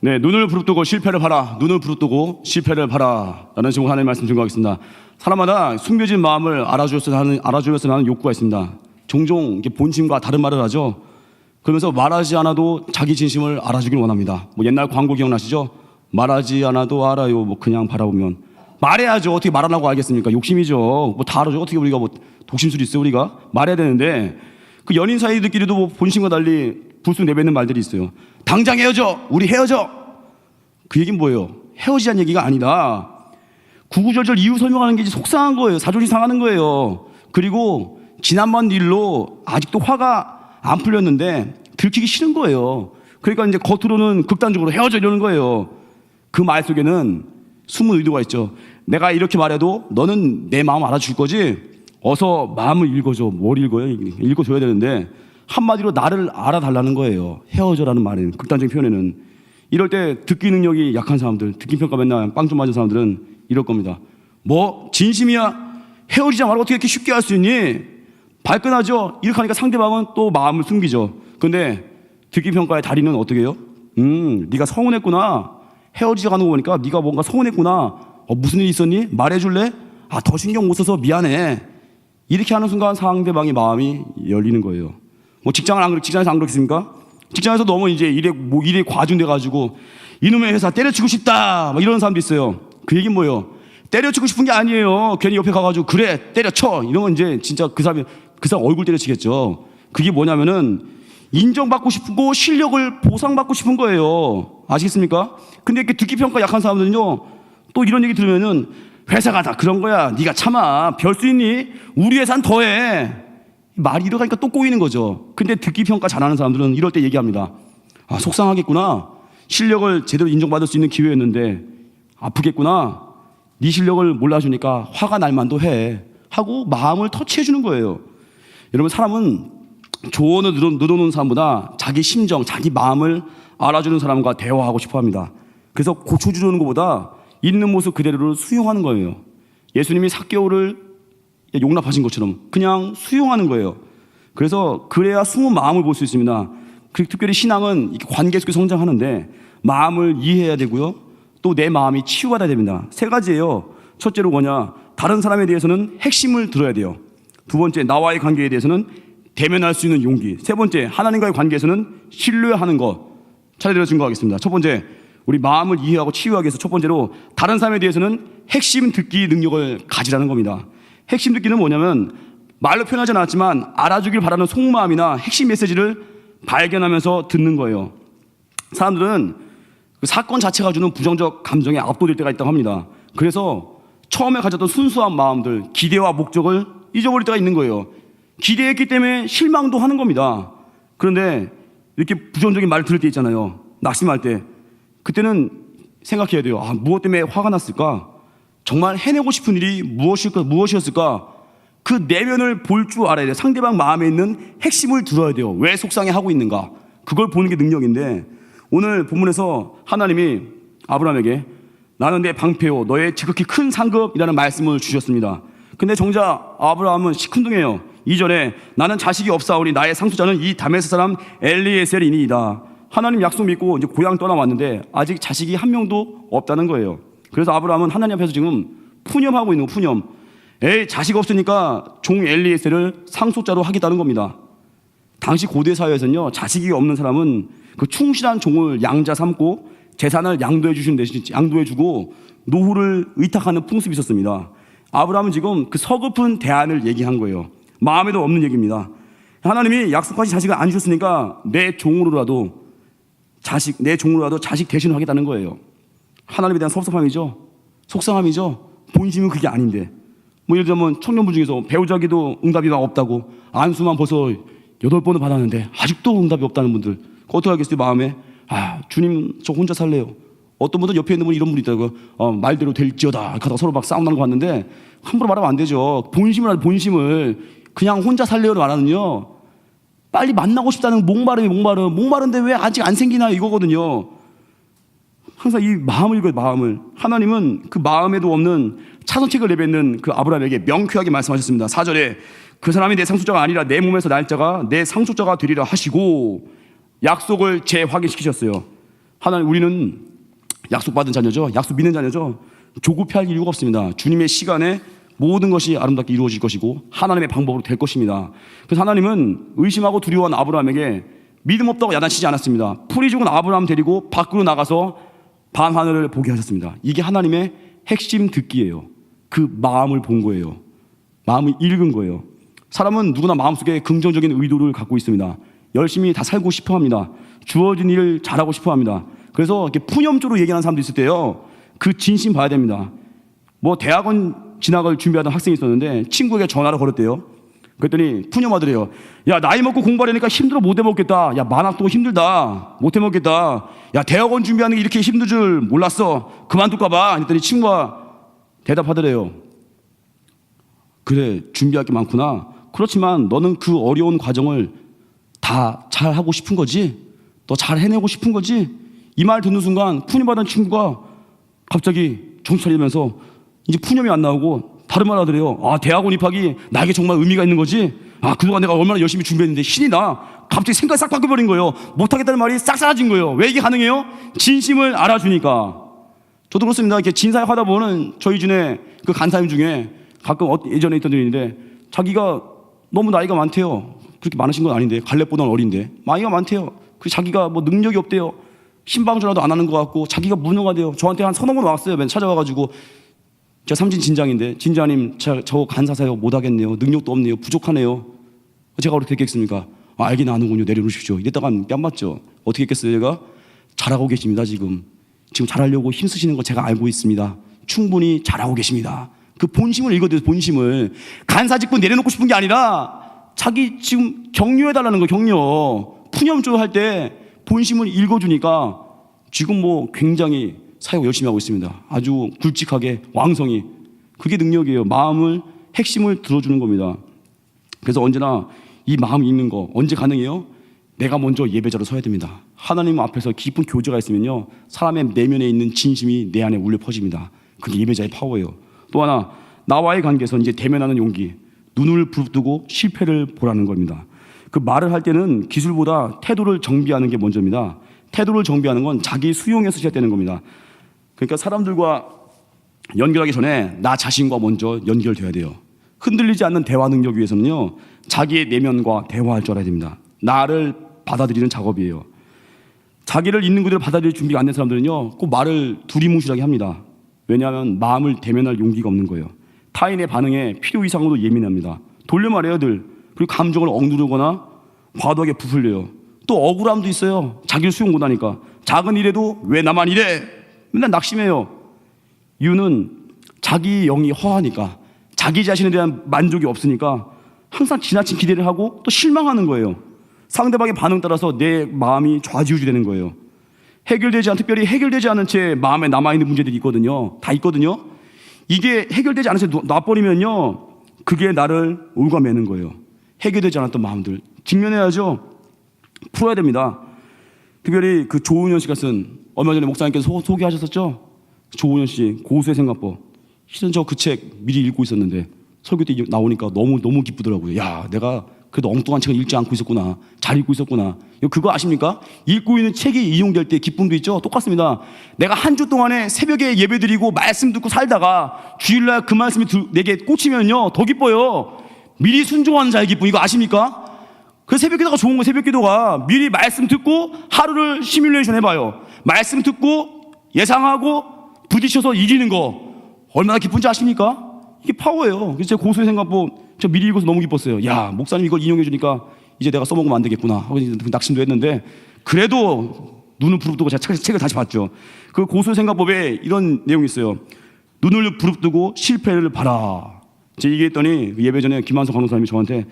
네, 눈을 부릅뜨고 실패를 봐라. 눈을 부릅뜨고 실패를 봐라. 라는 식으로 하나님의 말씀 증거하겠습니다. 사람마다 숨겨진 마음을 알아주었으면 하는 욕구가 있습니다. 종종 본심과 다른 말을 하죠. 그러면서 말하지 않아도 자기 진심을 알아주길 원합니다. 뭐 옛날 광고 기억나시죠? 말하지 않아도 알아요. 뭐 그냥 바라보면. 말해야죠. 어떻게 말 안 하고 알겠습니까? 욕심이죠. 뭐 다 알아죠. 어떻게 우리가 뭐 독심술이 있어요? 우리가 말해야 되는데 그 연인 사이들끼리도 뭐 본심과 달리 불쑥 내뱉는 말들이 있어요. 당장 헤어져. 우리 헤어져. 그 얘기는 뭐예요? 헤어지자는 얘기가 아니다. 구구절절 이유 설명하는 게 속상한 거예요. 사정이 상하는 거예요. 그리고 지난번 일로 아직도 화가 안 풀렸는데 들키기 싫은 거예요. 그러니까 이제 겉으로는 극단적으로 헤어져 이러는 거예요. 그 말 속에는 숨은 의도가 있죠. 내가 이렇게 말해도 너는 내 마음 알아줄 거지? 어서 마음을 읽어줘. 뭘 읽어요? 읽어줘야 되는데 한마디로 나를 알아달라는 거예요. 헤어져라는 말은, 극단적인 표현에는. 이럴 때 듣기 능력이 약한 사람들, 듣기평가 맨날 빵 좀 맞은 사람들은 이럴 겁니다. 뭐? 진심이야? 헤어지자 말고 어떻게 이렇게 쉽게 할 수 있니? 발끈하죠? 이렇게 하니까 상대방은 또 마음을 숨기죠. 근데 듣기평가의 달인은 어떻게 해요? 네가 서운했구나. 헤어지자고 하는 거 보니까 네가 뭔가 서운했구나. 무슨 일 있었니? 말해줄래? 더 신경 못 써서 미안해. 이렇게 하는 순간 상대방의 마음이 열리는 거예요. 뭐 직장에서 안 그렇겠습니까? 직장에서 너무 이제 일에 과중돼가지고 이놈의 회사 때려치고 싶다. 막 이런 사람도 있어요. 그 얘기는 뭐예요? 때려치고 싶은 게 아니에요. 괜히 옆에 가가지고 그래 때려쳐. 이러면 이제 진짜 그 사람 얼굴 때려치겠죠. 그게 뭐냐면은 인정받고 싶고 실력을 보상받고 싶은 거예요. 아시겠습니까? 근데 이렇게 듣기평가 약한 사람들은요, 또 이런 얘기 들으면은 회사가 다 그런 거야. 네가 참아. 별 수 있니? 우리 회사는 더해. 말이 이러가니까 또 꼬이는 거죠. 근데 듣기평가 잘하는 사람들은 이럴 때 얘기합니다. 속상하겠구나. 실력을 제대로 인정받을 수 있는 기회였는데 아프겠구나. 네 실력을 몰라주니까 화가 날 만도 해. 하고 마음을 터치해 주는 거예요. 여러분, 사람은 조언을 늘어놓은 사람보다 자기 심정, 자기 마음을 알아주는 사람과 대화하고 싶어 합니다. 그래서 고쳐주려는 것보다 있는 모습 그대로를 수용하는 거예요. 예수님이 삭개오를 용납하신 것처럼 그냥 수용하는 거예요. 그래서 그래야 숨은 마음을 볼 수 있습니다. 특별히 신앙은 관계 속에 성장하는데 마음을 이해해야 되고요. 또 내 마음이 치유받아야 됩니다. 세 가지예요. 첫째로 뭐냐? 다른 사람에 대해서는 핵심을 들어야 돼요. 두 번째, 나와의 관계에 대해서는 대면할 수 있는 용기. 세 번째, 하나님과의 관계에서는 신뢰하는 것. 차례대로 증거하겠습니다. 첫 번째, 우리 마음을 이해하고 치유하기 위해서 첫 번째로 다른 사람에 대해서는 핵심 듣기 능력을 가지라는 겁니다. 핵심 듣기는 뭐냐면 말로 표현하지 않았지만 알아주길 바라는 속마음이나 핵심 메시지를 발견하면서 듣는 거예요. 사람들은 그 사건 자체가 주는 부정적 감정에 압도될 때가 있다고 합니다. 그래서 처음에 가졌던 순수한 마음들, 기대와 목적을 잊어버릴 때가 있는 거예요. 기대했기 때문에 실망도 하는 겁니다. 그런데 이렇게 부정적인 말을 들을 때 있잖아요. 낙심할 때. 그때는 생각해야 돼요. 무엇 때문에 화가 났을까? 정말 해내고 싶은 일이 무엇이었을까? 그 내면을 볼 줄 알아야 돼요. 상대방 마음에 있는 핵심을 들어야 돼요. 왜 속상해하고 있는가? 그걸 보는 게 능력인데, 오늘 본문에서 하나님이 아브라함에게 나는 내 방패요 너의 지극히 큰 상급이라는 말씀을 주셨습니다. 근데 정작 아브라함은 시큰둥해요. 2절에 나는 자식이 없사오니 나의 상속자는 이 다메섹 사람 엘리에셀이니이다. 하나님 약속 믿고 이제 고향 떠나왔는데 아직 자식이 한 명도 없다는 거예요. 그래서 아브라함은 하나님 앞에서 지금 푸념하고 있는 거, 푸념. 자식 없으니까 종 엘리에셀을 상속자로 하겠다는 겁니다. 당시 고대 사회에서는요, 자식이 없는 사람은 그 충실한 종을 양자 삼고 재산을 양도해주고 노후를 의탁하는 풍습이 있었습니다. 아브라함은 지금 그 서글픈 대안을 얘기한 거예요. 마음에도 없는 얘기입니다. 하나님이 약속하신 자식을 안 주셨으니까 내 종으로라도 자식 대신을 하겠다는 거예요. 하나님에 대한 섭섭함이죠. 속상함이죠. 본심은 그게 아닌데. 뭐 예를 들면 청년분 중에서 배우자기도 응답이 없다고 안수만 벌써 8번을 받았는데 아직도 응답이 없다는 분들, 어떻게 하겠어요? 마음에 주님 저 혼자 살래요. 어떤 분들 옆에 있는 분 이런 분이 있다고 말대로 될지어다 하다가 서로 막 싸움나는 거 봤는데 함부로 말하면 안 되죠. 본심을 그냥 혼자 살래요를 말하는요, 빨리 만나고 싶다는 목마른데 왜 아직 안 생기나 이거거든요. 항상 이 마음을 읽어요. 마음을. 하나님은 그 마음에도 없는 차선책을 내뱉는 그 아브라함에게 명쾌하게 말씀하셨습니다. 4절에 그 사람이 내 상속자가 아니라 내 몸에서 날 자가 내 상속자가 되리라 하시고 약속을 재확인시키셨어요. 하나님, 우리는 약속받은 자녀죠. 약속 믿는 자녀죠. 조급해할 이유가 없습니다. 주님의 시간에 모든 것이 아름답게 이루어질 것이고 하나님의 방법으로 될 것입니다. 그래서 하나님은 의심하고 두려워한 아브라함에게 믿음 없다고 야단치지 않았습니다. 풀이 죽은 아브라함 데리고 밖으로 나가서 밤하늘을 보게 하셨습니다. 이게 하나님의 핵심 듣기예요. 그 마음을 본 거예요. 마음을 읽은 거예요. 사람은 누구나 마음속에 긍정적인 의도를 갖고 있습니다. 열심히 다 살고 싶어 합니다. 주어진 일을 잘하고 싶어 합니다. 그래서 이렇게 푸념조로 얘기하는 사람도 있을 때요, 그 진심 봐야 됩니다. 뭐 대학원 진학을 준비하던 학생이 있었는데 친구에게 전화를 걸었대요. 그랬더니 푸념하더래요. 야, 나이 먹고 공부하려니까 힘들어 못 해먹겠다. 야, 만학도 힘들다. 못 해먹겠다. 야, 대학원 준비하는 게 이렇게 힘들 줄 몰랐어. 그만둘까 봐. 그랬더니 친구가 대답하더래요. 그래, 준비할 게 많구나. 그렇지만 너는 그 어려운 과정을 다 잘하고 싶은 거지? 너 잘 해내고 싶은 거지? 이 말 듣는 순간 푸념하던 친구가 갑자기 정신 차리면서 이제 푸념이 안 나오고 다른 말 하더래요. 아, 대학원 입학이 나에게 정말 의미가 있는 거지? 아, 그동안 내가 얼마나 열심히 준비했는데 신이 나. 갑자기 생각이 싹 바뀌어버린 거예요. 못하겠다는 말이 싹 사라진 거예요. 왜 이게 가능해요? 진심을 알아주니까. 저도 그렇습니다. 이렇게 진사역 하다 보면 저희 중에 그 간사님 중에 가끔 예전에 있던 분이 있는데 자기가 너무 나이가 많대요. 그렇게 많으신 건 아닌데, 갈렙보다는 어린데 나이가 많대요. 그리고 자기가 뭐 능력이 없대요. 신방 전화도 안 하는 것 같고 자기가 무능하대요. 저한테 한 서너 번 왔어요. 맨 찾아와가지고 제가 삼진 진장인데, 진자님 저 간사사역 못하겠네요. 능력도 없네요. 부족하네요. 제가 어떻게 했겠습니까? 아, 알긴 아는군요. 내려놓으십시오. 이랬다간 뺨 맞죠. 어떻게 했겠어요? 제가 잘하고 계십니다. 지금 잘하려고 힘쓰시는 거 제가 알고 있습니다. 충분히 잘하고 계십니다. 그 본심을 읽어야 돼요. 본심을. 간사직분 내려놓고 싶은 게 아니라 자기 지금 격려해달라는 거. 격려. 푸념조 할 때 본심을 읽어주니까 지금 뭐 굉장히 사역 열심히 하고 있습니다. 아주 굵직하게 왕성히. 그게 능력이에요. 마음을, 핵심을 들어주는 겁니다. 그래서 언제나 이 마음 읽는 거 언제 가능해요? 내가 먼저 예배자로 서야 됩니다. 하나님 앞에서 깊은 교제가 있으면요, 사람의 내면에 있는 진심이 내 안에 울려 퍼집니다. 그게 예배자의 파워예요. 또 하나, 나와의 관계에서 이제 대면하는 용기. 눈을 부릅뜨고 실패를 보라는 겁니다. 그 말을 할 때는 기술보다 태도를 정비하는 게 먼저입니다. 태도를 정비하는 건 자기 수용에서 시작되는 겁니다. 그러니까 사람들과 연결하기 전에 나 자신과 먼저 연결돼야 돼요. 흔들리지 않는 대화 능력 위해서는요, 자기의 내면과 대화할 줄 알아야 됩니다. 나를 받아들이는 작업이에요. 자기를 있는 그대로 받아들일 준비가 안 된 사람들은요, 꼭 말을 두리뭉실하게 합니다. 왜냐하면 마음을 대면할 용기가 없는 거예요. 타인의 반응에 필요 이상으로 예민합니다. 돌려 말해요, 늘. 그리고 감정을 억누르거나 과도하게 부풀려요. 또 억울함도 있어요. 자기를 수용 못하니까. 작은 일에도 왜 나만 이래? 맨날 낙심해요. 이유는 자기 영이 허하니까, 자기 자신에 대한 만족이 없으니까 항상 지나친 기대를 하고 또 실망하는 거예요. 상대방의 반응 따라서 내 마음이 좌지우지되는 거예요. 특별히 해결되지 않은 채 마음에 남아있는 문제들이 있거든요. 다 있거든요. 이게 해결되지 않은 채 놔버리면요, 그게 나를 올가매는 거예요. 해결되지 않았던 마음들 직면해야죠. 풀어야 됩니다. 특별히 그 조은현 씨가 쓴, 얼마 전에 목사님께서 소개하셨었죠. 조은현 씨 고수의 생각법. 실은 저 그 책 미리 읽고 있었는데 설교 때 나오니까 너무 기쁘더라고요. 야, 내가 그래도 엉뚱한 책을 읽지 않고 있었구나. 잘 읽고 있었구나. 그거 아십니까? 읽고 있는 책이 이용될 때 기쁨도 있죠. 똑같습니다. 내가 한 주 동안에 새벽에 예배드리고 말씀 듣고 살다가 주일날 그 말씀이 내게 꽂히면요, 더 기뻐요. 미리 순종하는 자의 기쁨, 이거 아십니까? 그 새벽기도가 좋은 거. 새벽기도가 미리 말씀 듣고 하루를 시뮬레이션 해봐요. 말씀 듣고 예상하고 부딪혀서 이기는 거 얼마나 기쁜지 아십니까? 이게 파워예요. 그래서 제가 고수의 생각법 저 미리 읽어서 너무 기뻤어요. 야, 목사님 이걸 인용해 주니까 이제 내가 써먹으면 안 되겠구나 하고 낙심도 했는데, 그래도 눈을 부릅뜨고 제가 책을 다시 봤죠. 그 고수의 생각법에 이런 내용이 있어요. 눈을 부릅뜨고 실패를 봐라. 제가 얘기했더니 예배 전에 김한석 강도사님이 저한테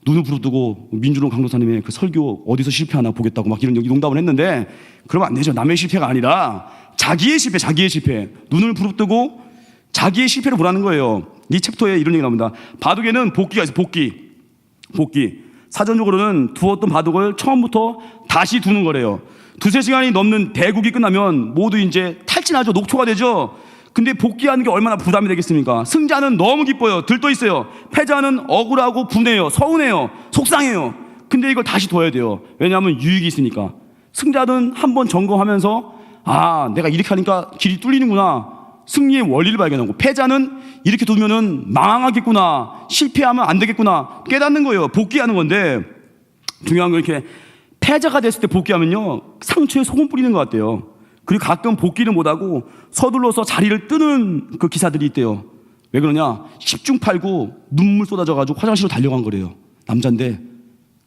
눈을 부릅뜨고 민준호 강도사님의 그 설교 어디서 실패하나 보겠다고 막 이런 농담을 했는데, 그러면 안 되죠. 남의 실패가 아니라 자기의 실패. 눈을 부릅뜨고 자기의 실패를 보라는 거예요. 이 챕터에 이런 얘기 나옵니다. 바둑에는 복기가 있어요. 복기. 사전적으로는 두었던 바둑을 처음부터 다시 두는 거래요. 두세 시간이 넘는 대국이 끝나면 모두 이제 탈진하죠. 녹초가 되죠. 근데 복귀하는 게 얼마나 부담이 되겠습니까? 승자는 너무 기뻐요. 들떠 있어요. 패자는 억울하고 분해요. 서운해요. 속상해요. 근데 이걸 다시 둬야 돼요. 왜냐하면 유익이 있으니까. 승자는 한번 점검하면서 내가 이렇게 하니까 길이 뚫리는구나. 승리의 원리를 발견하고, 패자는 이렇게 두면은 망하겠구나, 실패하면 안 되겠구나 깨닫는 거예요. 복귀하는 건데, 중요한 건 이렇게 패자가 됐을 때 복귀하면요, 상처에 소금 뿌리는 것 같대요. 그리고 가끔 복귀를 못하고 서둘러서 자리를 뜨는 그 기사들이 있대요. 왜 그러냐? 10중 8구 눈물 쏟아져가지고 화장실로 달려간 거래요. 남잔데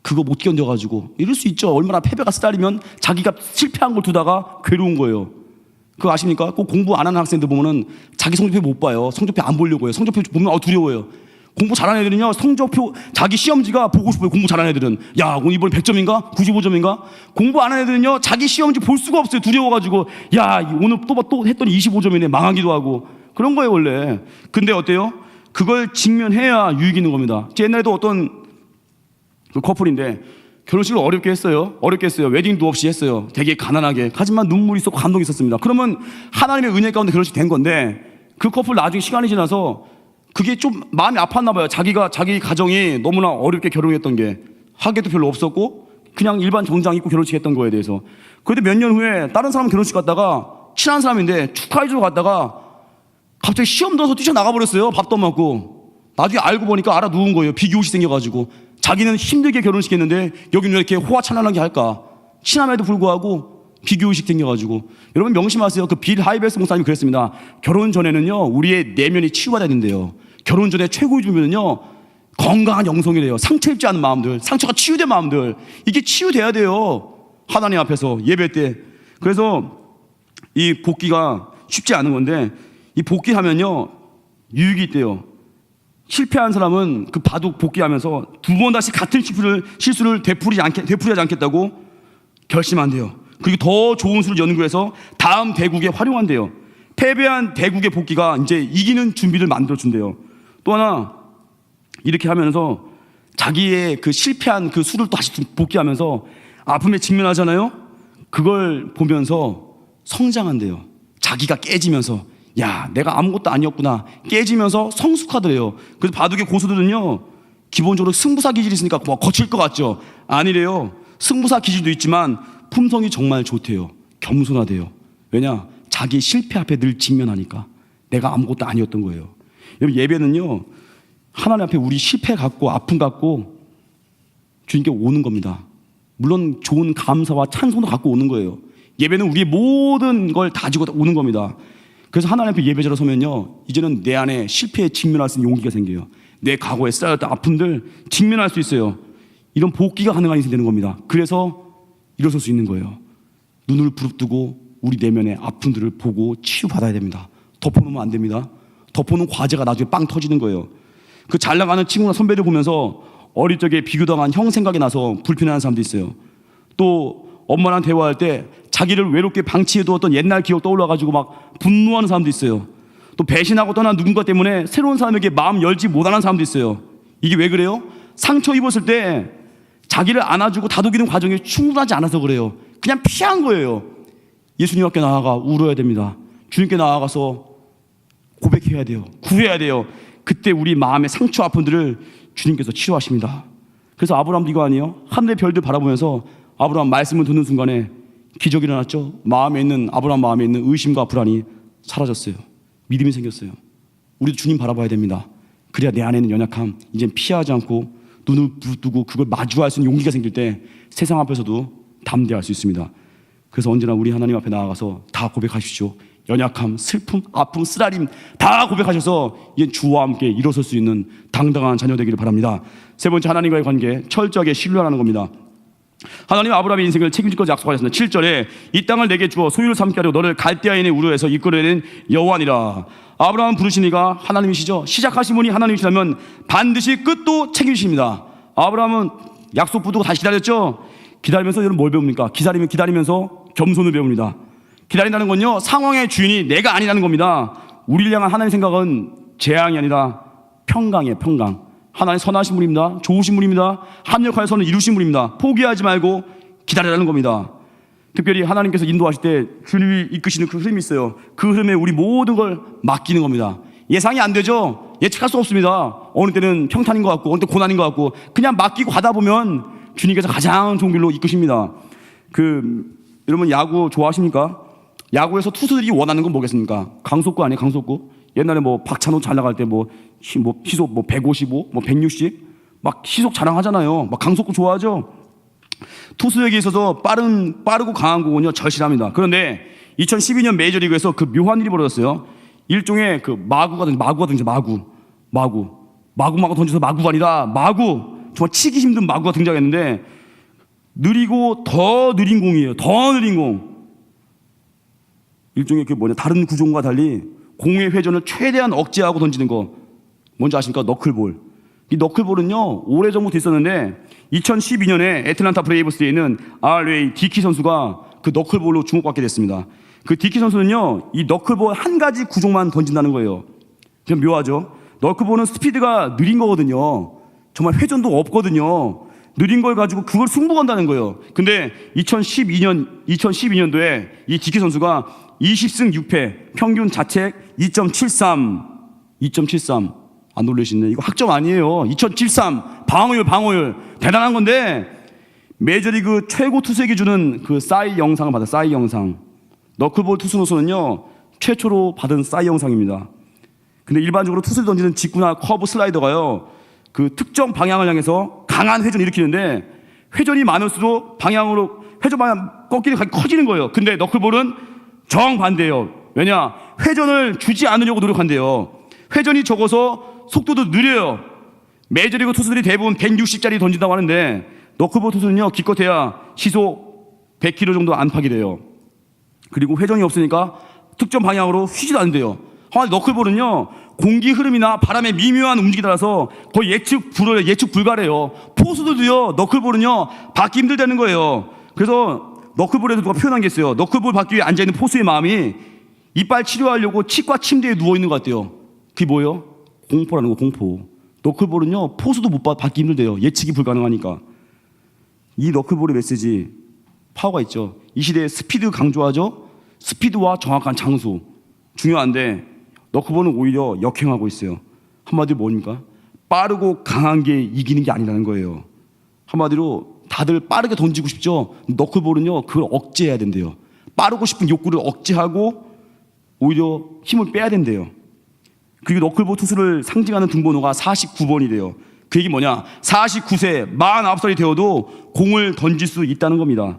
그거 못 견뎌가지고. 이럴 수 있죠. 얼마나 패배가 쓰다리면 자기가 실패한 걸 두다가 괴로운 거예요. 그거 아십니까? 꼭 공부 안 하는 학생들 보면은 자기 성적표 못 봐요. 성적표 안 보려고 해요. 성적표 보면 두려워요. 공부 잘하는 애들은요, 성적표, 자기 시험지가 보고 싶어요. 공부 잘하는 애들은. 야, 오늘 이번에 100점인가? 95점인가? 공부 안 하는 애들은요, 자기 시험지 볼 수가 없어요. 두려워가지고. 야, 오늘 또 했더니 25점이네. 망하기도 하고. 그런 거예요, 원래. 근데 어때요? 그걸 직면해야 유익이 있는 겁니다. 제 옛날에도 어떤 그 커플인데, 결혼식을 어렵게 했어요. 웨딩도 없이 했어요. 되게 가난하게. 하지만 눈물이 있었고 감동이 있었습니다. 그러면 하나님의 은혜 가운데 결혼식이 된 건데, 그 커플 나중에 시간이 지나서 그게 좀 마음이 아팠나 봐요. 자기 가정이 너무나 어렵게 결혼했던 게, 하계도 별로 없었고 그냥 일반 정장 입고 결혼식 했던 거에 대해서. 그런데 몇 년 후에 다른 사람 결혼식 갔다가, 친한 사람인데 축하해주러 갔다가 갑자기 시험 들어서 뛰쳐나가 버렸어요. 밥도 안 먹고. 나중에 알고 보니까 알아 누운 거예요. 비교시 생겨가지고. 자기는 힘들게 결혼식했는데 여기는 왜 이렇게 호화찬란하게 할까? 친함에도 불구하고 비교의식 생겨가지고. 여러분 명심하세요. 그 빌 하이베스 목사님이 그랬습니다. 결혼 전에는요, 우리의 내면이 치유가 돼야 된대요. 결혼 전에 최고의 준비는요, 건강한 영성이래요. 상처 입지 않은 마음들, 상처가 치유된 마음들, 이게 치유돼야 돼요. 하나님 앞에서 예배 때. 그래서 이 복귀가 쉽지 않은 건데, 이 복귀하면요 유익이 있대요. 실패한 사람은 그 바둑 복귀하면서 두 번 다시 같은 실수를 되풀이하지 않겠다고 결심한대요. 그리고 더 좋은 수를 연구해서 다음 대국에 활용한대요. 패배한 대국의 복귀가 이제 이기는 준비를 만들어준대요. 또 하나, 이렇게 하면서 자기의 그 실패한 그 수를 또 다시 복귀하면서 아픔에 직면하잖아요. 그걸 보면서 성장한대요. 자기가 깨지면서, 야, 내가 아무것도 아니었구나 깨지면서 성숙하더래요. 그래서 바둑의 고수들은요, 기본적으로 승부사 기질이 있으니까 뭐 거칠 것 같죠? 아니래요. 승부사 기질도 있지만 품성이 정말 좋대요. 겸손하대요. 왜냐? 자기 실패 앞에 늘 직면하니까. 내가 아무것도 아니었던 거예요. 여러분, 예배는요, 하나님 앞에 우리 실패 갖고 아픔 갖고 주님께 오는 겁니다. 물론 좋은 감사와 찬송도 갖고 오는 거예요. 예배는 우리의 모든 걸 가지고 오는 겁니다. 그래서 하나님 앞에 예배자로 서면요, 이제는 내 안에 실패에 직면할 수 있는 용기가 생겨요. 내 과거에 쌓였던 아픔들 직면할 수 있어요. 이런 복귀가 가능한 인생이 되는 겁니다. 그래서 일어설 수 있는 거예요. 눈을 부릅뜨고 우리 내면의 아픔들을 보고 치유받아야 됩니다. 덮어놓으면 안 됩니다. 덮어놓은 과제가 나중에 빵 터지는 거예요. 그 잘 나가는 친구나 선배들 보면서 어릴 적에 비교당한 형 생각이 나서 불편해하는 사람도 있어요. 또 엄마랑 대화할 때 자기를 외롭게 방치해두었던 옛날 기억 떠올라가지고 막 분노하는 사람도 있어요. 또 배신하고 떠난 누군가 때문에 새로운 사람에게 마음 열지 못하는 사람도 있어요. 이게 왜 그래요? 상처 입었을 때 자기를 안아주고 다독이는 과정이 충분하지 않아서 그래요. 그냥 피한 거예요. 예수님 앞에 나아가 울어야 됩니다. 주님께 나아가서 고백해야 돼요. 구해야 돼요. 그때 우리 마음의 상처 아픔들을 주님께서 치유하십니다. 그래서 아브라함도 이거 아니에요? 하늘의 별들 바라보면서 아브라함 말씀을 듣는 순간에 기적이 일어났죠. 아브라함 마음에 있는 의심과 불안이 사라졌어요. 믿음이 생겼어요. 우리도 주님 바라봐야 됩니다. 그래야 내 안에 있는 연약함 이젠 피하지 않고 눈을 부릅뜨고 그걸 마주할 수 있는 용기가 생길 때 세상 앞에서도 담대할 수 있습니다. 그래서 언제나 우리 하나님 앞에 나아가서 다 고백하십시오. 연약함, 슬픔, 아픔, 쓰라림 다 고백하셔서 이제 주와 함께 일어설 수 있는 당당한 자녀 되기를 바랍니다. 세 번째, 하나님과의 관계 철저하게 신뢰하는 겁니다. 하나님 아브라함의 인생을 책임질 것을 약속하셨습니다. 7절에 이 땅을 내게 주어 소유를 삼게 하려 너를 갈대아인의 우르에서 이끌어내는 여호와니라. 아브라함 부르시니가 하나님이시죠. 시작하신 분이 하나님이시라면 반드시 끝도 책임지십니다. 아브라함은 약속 붙들고 다시 기다렸죠. 기다리면서 여러분 뭘 배웁니까? 기다리면서 겸손을 배웁니다. 기다린다는 건요, 상황의 주인이 내가 아니라는 겁니다. 우리를 향한 하나님의 생각은 재앙이 아니라 평강이에요. 평강. 하나님 선하신 분입니다. 좋으신 분입니다. 합력하여서는 이루신 분입니다. 포기하지 말고 기다리라는 겁니다. 특별히 하나님께서 인도하실 때 주님이 이끄시는 그 흐름이 있어요. 그 흐름에 우리 모든 걸 맡기는 겁니다. 예상이 안 되죠. 예측할 수 없습니다. 어느 때는 평탄인 것 같고 어느 때 고난인 것 같고 그냥 맡기고 가다 보면 주님께서 가장 좋은 길로 이끄십니다. 여러분 야구 좋아하십니까? 야구에서 투수들이 원하는 건 뭐겠습니까? 강속구 아니에요, 강속구? 옛날에 뭐 박찬호 잘 나갈 때 시속 155, 160 막 시속 자랑하잖아요. 막 강속구 좋아하죠. 투수에게 있어서 빠르고 강한 공은요 절실합니다. 그런데 2012년 메이저리그에서 그 묘한 일이 벌어졌어요. 일종의 그 마구가 등장, 마구 던져서 마구가 아니라 정말 치기 힘든 마구가 등장했는데 느리고 더 느린 공이에요. 더 느린 공. 일종의 다른 구종과 달리 공의 회전을 최대한 억제하고 던지는 거. 뭔지 아십니까? 너클볼. 이 너클볼은요 오래전부터 있었는데 2012년에 애틀란타 브레이브스에 있는 RA 디키 선수가 그 너클볼로 주목받게 됐습니다. 그 디키 선수는요 이 너클볼 한 가지 구종만 던진다는 거예요. 그냥 묘하죠. 너클볼은 스피드가 느린 거거든요. 정말 회전도 없거든요. 느린 걸 가지고 그걸 승부 건다는 거예요. 근데 2012년도에 이 디키 선수가 20승 6패, 평균 자책 2.73. 안 놀라시네. 이거 학점 아니에요. 2.73 방어율 대단한 건데 메이저리그 최고 투수에게 주는 그 싸이 영상을 받아. 싸이 영상. 너클볼 투수로서는요 최초로 받은 싸이 영상입니다. 근데 일반적으로 투수를 던지는 직구나 커브 슬라이더가요 그 특정 방향을 향해서 강한 회전을 일으키는데 회전이 많을수록 회전 방향 꺾이는 게 커지는 거예요. 근데 너클볼은 정반대예요. 왜냐? 회전을 주지 않으려고 노력한대요. 회전이 적어서 속도도 느려요. 메이저리그 투수들이 대부분 160짜리 던진다고 하는데 너클볼 투수는요 기껏해야 시속 100km 정도 안팎이 돼요. 그리고 회전이 없으니까 특정 방향으로 휘지도 않는데요. 너클볼은요 공기 흐름이나 바람의 미묘한 움직임에 따라서 거의 예측 불가래요. 포수들도요 너클볼은요 받기 힘들다는 거예요. 그래서 너클볼에도 누가 표현한 게 있어요. 너클볼 받기 위해 앉아있는 포수의 마음이 이빨 치료하려고 치과 침대에 누워있는 것 같대요. 그게 뭐예요? 공포라는 거. 공포. 너클볼은요 포수도 받기 힘들대요. 예측이 불가능하니까. 이 너클볼의 메시지 파워가 있죠. 이 시대에 스피드 강조하죠. 스피드와 정확한 장소 중요한데 너클볼은 오히려 역행하고 있어요. 한마디로 뭡니까? 빠르고 강한 게 이기는 게 아니라는 거예요. 한마디로 다들 빠르게 던지고 싶죠. 너클볼은요 그걸 억제해야 된대요. 빠르고 싶은 욕구를 억제하고 오히려 힘을 빼야 된대요. 그리고 너클볼 투수를 상징하는 등번호가 49번이래요. 그 얘기 뭐냐? 49세 49살이 되어도 공을 던질 수 있다는 겁니다.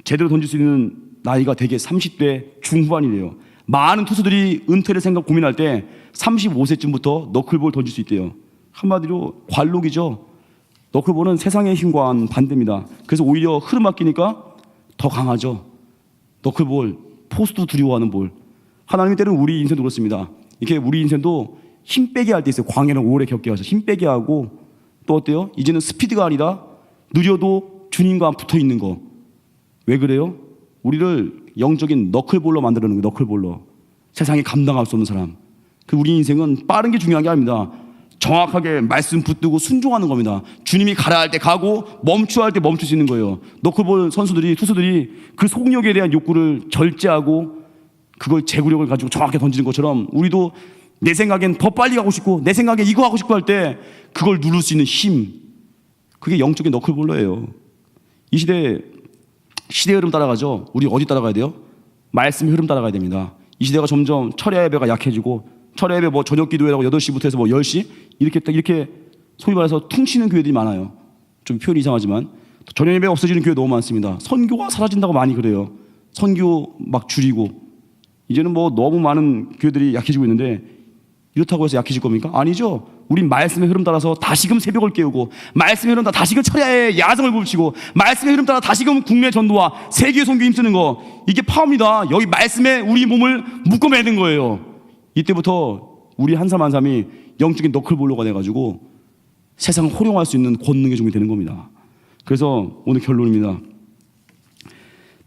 제대로 던질 수 있는 나이가 대개 30대 중후반이래요. 많은 투수들이 은퇴를 고민할 때 35세쯤부터 너클볼 던질 수 있대요. 한마디로 관록이죠. 너클볼은 세상의 힘과는 반대입니다. 그래서 오히려 흐름 바뀌니까 더 강하죠. 너클볼, 포수도 두려워하는 볼. 하나님의 때는 우리 인생도 그렇습니다. 이렇게 우리 인생도 힘 빼게 할 때 있어요. 광야를 오래 겪게 하셔서 힘 빼게 하고 또 어때요? 이제는 스피드가 아니라 느려도 주님과 붙어 있는 거. 왜 그래요? 우리를 영적인 너클볼로 만들어내는 거예요. 너클볼로. 세상에 감당할 수 없는 사람. 우리 인생은 빠른 게 중요한 게 아닙니다. 정확하게 말씀 붙들고 순종하는 겁니다. 주님이 가라 할 때 가고 멈추라 할 때 멈출 수 있는 거예요. 너클볼 투수들이 그 속력에 대한 욕구를 절제하고 그걸 제구력을 가지고 정확하게 던지는 것처럼 우리도 내 생각엔 더 빨리 가고 싶고 내 생각에 이거 하고 싶고 할 때 그걸 누를 수 있는 힘. 그게 영적인 너클볼러예요. 이 시대의 흐름 따라가죠. 우리 어디 따라가야 돼요? 말씀의 흐름 따라가야 됩니다. 이 시대가 점점 철야 예배가 약해지고 철야 예배 저녁 기도회라고 8시부터 해서 10시 이렇게 소위 말해서 퉁치는 교회들이 많아요. 좀 표현이 이상하지만 저녁 예배 없어지는 교회 너무 많습니다. 선교가 사라진다고 많이 그래요. 선교 막 줄이고 이제는 너무 많은 교회들이 약해지고 있는데 이렇다고 해서 약해질 겁니까? 아니죠. 우린 말씀의 흐름 따라서 다시금 새벽을 깨우고 말씀의 흐름 따라 다시금 철야의 야성을 부르치고 말씀의 흐름 따라 다시금 국내 전도와 세계 선교 힘쓰는 거 이게 파워입니다. 여기 말씀에 우리 몸을 묶어매는 거예요. 이때부터 우리 한 사람 한 사람이 영적인 너클볼러가 돼가지고 세상을 호령할 수 있는 권능의 종이 되는 겁니다. 그래서 오늘 결론입니다.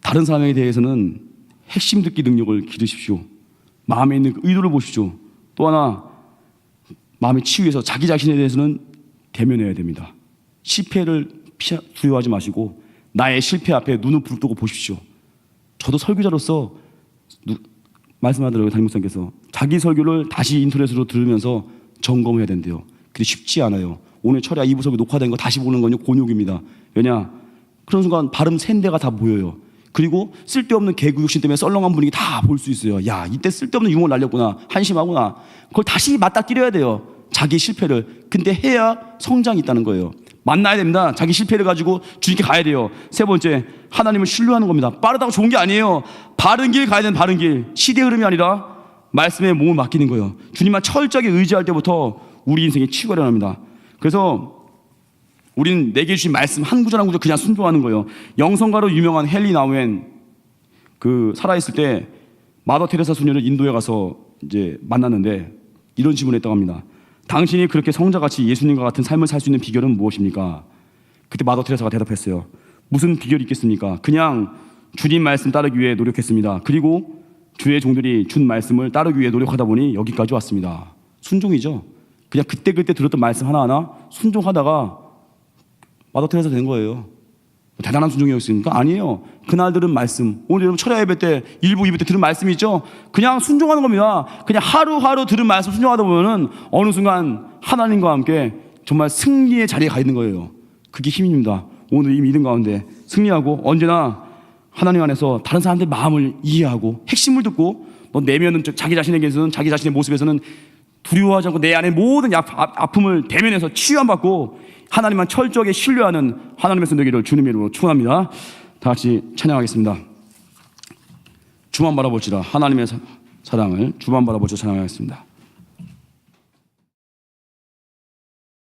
다른 사람에 대해서는 핵심 듣기 능력을 기르십시오. 마음에 있는 의도를 보십시오. 또 하나 마음의 치유에서 자기 자신에 대해서는 대면해야 됩니다. 실패를 두려워하지 마시고 나의 실패 앞에 눈을 부릅뜨고 보십시오. 저도 설교자로서 말씀하더라고요. 담임 목사님께서 자기 설교를 다시 인터넷으로 들으면서 점검해야 된대요. 근데 쉽지 않아요. 오늘 철야 2부 설교 녹화된 거 다시 보는 건요 곤욕입니다. 왜냐? 그런 순간 발음 샌데가 다 보여요. 그리고 쓸데없는 개구 욕심 때문에 썰렁한 분위기 다 볼 수 있어요. 야, 이때 쓸데없는 유머를 날렸구나. 한심하구나. 그걸 다시 맞닥뜨려야 돼요. 자기 실패를. 근데 해야 성장이 있다는 거예요. 만나야 됩니다. 자기 실패를 가지고 주님께 가야 돼요. 세 번째, 하나님을 신뢰하는 겁니다. 빠르다고 좋은 게 아니에요. 바른 길 가야 되는 바른 길. 시대 흐름이 아니라 말씀에 몸을 맡기는 거예요. 주님만 철저하게 의지할 때부터 우리 인생이 치유가 일어납니다. 그래서 우리는 내게 주신 말씀 한 구절 한 구절 그냥 순종하는 거예요. 영성가로 유명한 헨리 나우엔 살아있을 때 마더 테레사 수녀를 인도에 가서 이제 만났는데 이런 질문을 했다고 합니다. 당신이 그렇게 성자같이 예수님과 같은 삶을 살 수 있는 비결은 무엇입니까? 그때 마더 테레사가 대답했어요. 무슨 비결이 있겠습니까? 그냥 주님 말씀 따르기 위해 노력했습니다. 그리고 주의 종들이 준 말씀을 따르기 위해 노력하다 보니 여기까지 왔습니다. 순종이죠. 그냥 그때 들었던 말씀 하나하나 순종하다가 마더 테레사 된 거예요. 대단한 순종이었습니까? 아니에요. 그날 들은 말씀, 오늘 여러분 철야 예배 때 1부, 2부 때 들은 말씀이 있죠? 그냥 순종하는 겁니다. 그냥 하루하루 들은 말씀 순종하다 보면은 어느 순간 하나님과 함께 정말 승리의 자리에 가 있는 거예요. 그게 힘입니다. 오늘 이 믿음 가운데 승리하고 언제나 하나님 안에서 다른 사람들의 마음을 이해하고 핵심을 듣고 너 내면은 자기 자신에게서는 자기 자신의 모습에서는 두려워하지 않고 내 안에 모든 아픔을 대면해서 치유함받고 하나님만 철저하게 신뢰하는 하나님의 손 되기를 주님의 이름으로 축원합니다. 다 같이 찬양하겠습니다. 주만 바라볼지라 하나님의 사랑을 주만 바라볼지라 찬양하겠습니다.